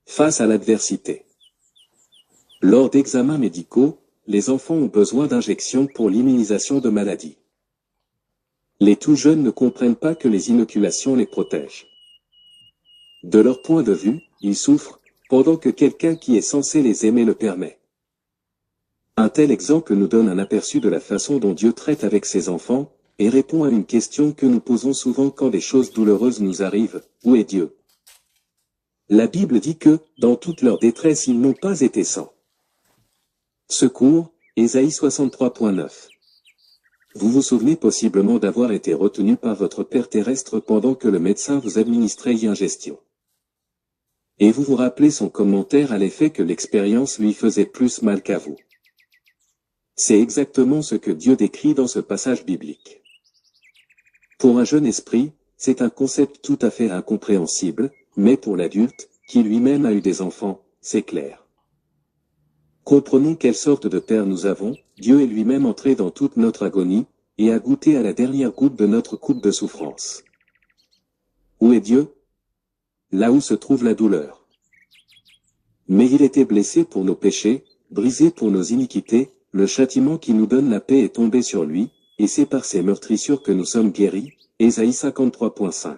Face à l'adversité. Lors d'examens médicaux, les enfants ont besoin d'injections pour l'immunisation de maladies. Les tout jeunes ne comprennent pas que les inoculations les protègent. De leur point de vue, ils souffrent, pendant que quelqu'un qui est censé les aimer le permet. Un tel exemple nous donne un aperçu de la façon dont Dieu traite avec ses enfants, et répond à une question que nous posons souvent quand des choses douloureuses nous arrivent: où est Dieu? La Bible dit que, dans toute leur détresse, ils n'ont pas été sans secours, Ésaïe 63.9. Vous vous souvenez possiblement d'avoir été retenu par votre père terrestre pendant que le médecin vous administrait l'ingestion. Et vous vous rappelez son commentaire à l'effet que l'expérience lui faisait plus mal qu'à vous. C'est exactement ce que Dieu décrit dans ce passage biblique. Pour un jeune esprit, c'est un concept tout à fait incompréhensible, mais pour l'adulte, qui lui-même a eu des enfants, c'est clair. Comprenons quelle sorte de Père nous avons. Dieu est lui-même entré dans toute notre agonie, et a goûté à la dernière goutte de notre coupe de souffrance. Où est Dieu? Là où se trouve la douleur. Mais il était blessé pour nos péchés, brisé pour nos iniquités, le châtiment qui nous donne la paix est tombé sur lui, et c'est par ses meurtrissures que nous sommes guéris, Ésaïe 53.5.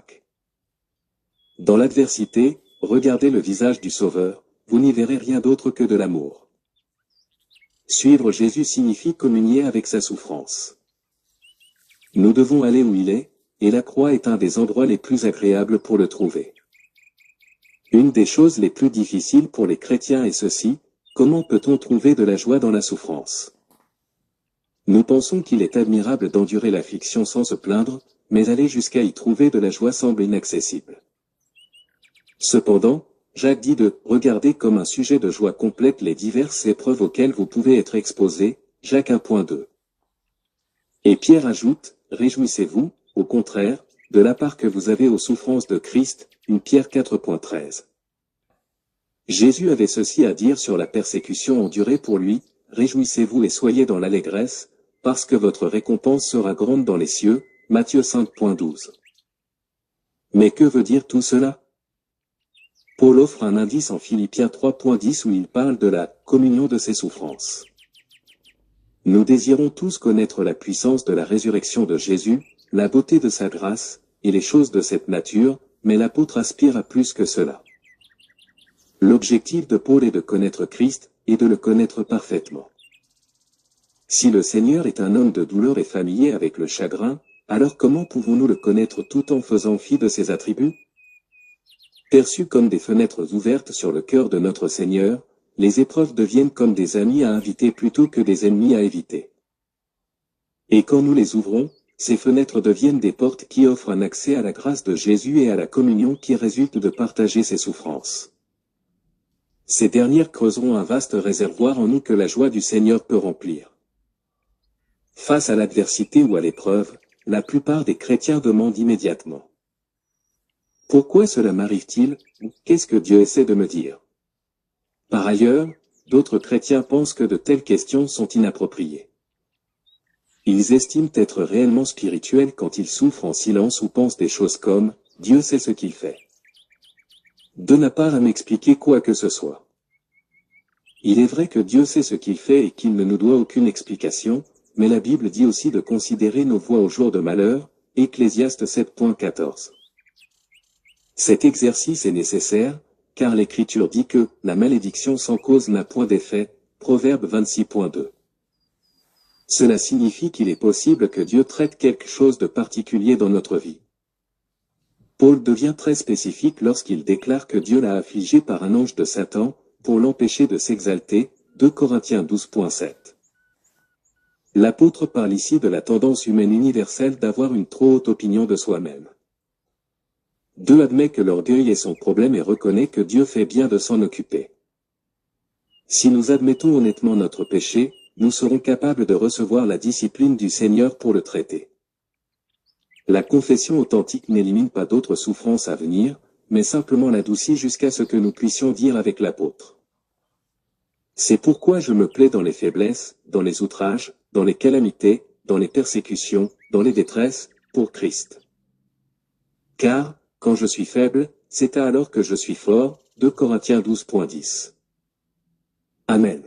Dans l'adversité, regardez le visage du Sauveur, vous n'y verrez rien d'autre que de l'amour. Suivre Jésus signifie communier avec sa souffrance. Nous devons aller où il est, et la croix est un des endroits les plus agréables pour le trouver. Une des choses les plus difficiles pour les chrétiens est ceci: comment peut-on trouver de la joie dans la souffrance? Nous pensons qu'il est admirable d'endurer l'affliction sans se plaindre, mais aller jusqu'à y trouver de la joie semble inaccessible. Cependant, Jacques dit de « regarder comme un sujet de joie complète les diverses épreuves auxquelles vous pouvez être exposés » Jacques 1.2. Et Pierre ajoute « réjouissez-vous, au contraire, de la part que vous avez aux souffrances de Christ » 1 Pierre 4.13. Jésus avait ceci à dire sur la persécution endurée pour lui: « Réjouissez-vous et soyez dans l'allégresse, parce que votre récompense sera grande dans les cieux » Matthieu 5.12. Mais que veut dire tout cela? Paul offre un indice en Philippiens 3.10 où il parle de la communion de ses souffrances. Nous désirons tous connaître la puissance de la résurrection de Jésus, la beauté de sa grâce, et les choses de cette nature, mais l'apôtre aspire à plus que cela. L'objectif de Paul est de connaître Christ, et de le connaître parfaitement. Si le Seigneur est un homme de douleur et familier avec le chagrin, alors comment pouvons-nous le connaître tout en faisant fi de ses attributs? Perçues comme des fenêtres ouvertes sur le cœur de notre Seigneur, les épreuves deviennent comme des amis à inviter plutôt que des ennemis à éviter. Et quand nous les ouvrons, ces fenêtres deviennent des portes qui offrent un accès à la grâce de Jésus et à la communion qui résulte de partager ses souffrances. Ces dernières creuseront un vaste réservoir en nous que la joie du Seigneur peut remplir. Face à l'adversité ou à l'épreuve, la plupart des chrétiens demandent immédiatement: pourquoi cela m'arrive-t-il, ou qu'est-ce que Dieu essaie de me dire? Par ailleurs, d'autres chrétiens pensent que de telles questions sont inappropriées. Ils estiment être réellement spirituels quand ils souffrent en silence ou pensent des choses comme « Dieu sait ce qu'il fait ». Dieu n'a pas à m'expliquer quoi que ce soit. Il est vrai que Dieu sait ce qu'il fait et qu'il ne nous doit aucune explication, mais la Bible dit aussi de considérer nos voies au jour de malheur, Ecclésiaste 7.14. Cet exercice est nécessaire, car l'Écriture dit que « la malédiction sans cause n'a point d'effet » Proverbe 26.2. Cela signifie qu'il est possible que Dieu traite quelque chose de particulier dans notre vie. Paul devient très spécifique lorsqu'il déclare que Dieu l'a affligé par un ange de Satan, pour l'empêcher de s'exalter, 2 Corinthiens 12.7. L'apôtre parle ici de la tendance humaine universelle d'avoir une trop haute opinion de soi-même. Dieu admet que l'orgueil est son problème et reconnaît que Dieu fait bien de s'en occuper. Si nous admettons honnêtement notre péché, nous serons capables de recevoir la discipline du Seigneur pour le traiter. La confession authentique n'élimine pas d'autres souffrances à venir, mais simplement l'adoucit jusqu'à ce que nous puissions dire avec l'apôtre: c'est pourquoi je me plais dans les faiblesses, dans les outrages, dans les calamités, dans les persécutions, dans les détresses, pour Christ. Car, quand je suis faible, c'est alors que je suis fort. 2 Corinthiens 12.10. Amen.